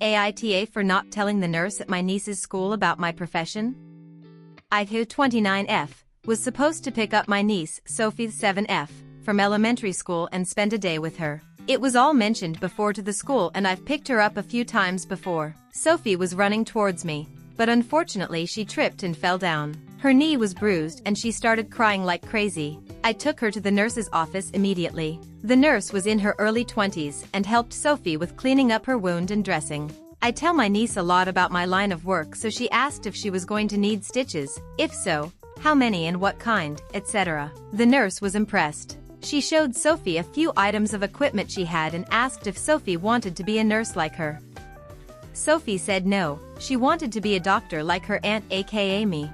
AITA for not telling the nurse at my niece's school about my profession? AITA 29F was supposed to pick up my niece, Sophie 7F, from elementary school and spend a day with her. It was all mentioned before to the school and I've picked her up a few times before. Sophie was running towards me, but unfortunately she tripped and fell down. Her knee was bruised and she started crying like crazy. I took her to the nurse's office immediately. The nurse was in her early 20s and helped Sophie with cleaning up her wound and dressing. I tell my niece a lot about my line of work, so she asked if she was going to need stitches, if so, how many and what kind, etc. The nurse was impressed. She showed Sophie a few items of equipment she had and asked if Sophie wanted to be a nurse like her. Sophie said no, she wanted to be a doctor like her aunt, aka me.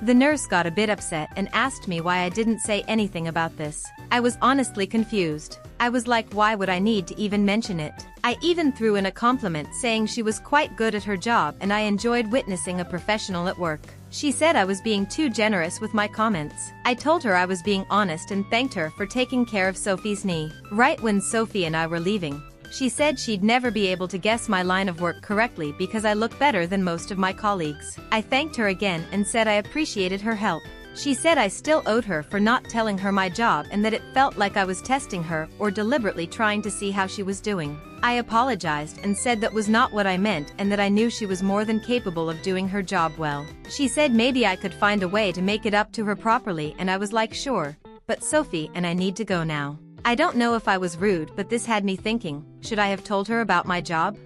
The nurse got a bit upset and asked me why I didn't say anything about this. I was honestly confused. I was like, why would I need to even mention it? I even threw in a compliment saying she was quite good at her job and I enjoyed witnessing a professional at work. She said I was being too generous with my comments. I told her I was being honest and thanked her for taking care of Sophie's knee. Right when Sophie and I were leaving, she said she'd never be able to guess my line of work correctly because I look better than most of my colleagues. I thanked her again and said I appreciated her help. She said I still owed her for not telling her my job and that it felt like I was testing her or deliberately trying to see how she was doing. I apologized and said that was not what I meant and that I knew she was more than capable of doing her job well. She said maybe I could find a way to make it up to her properly and I was like, sure, but Sophie and I need to go now. I don't know if I was rude, but this had me thinking, should I have told her about my job?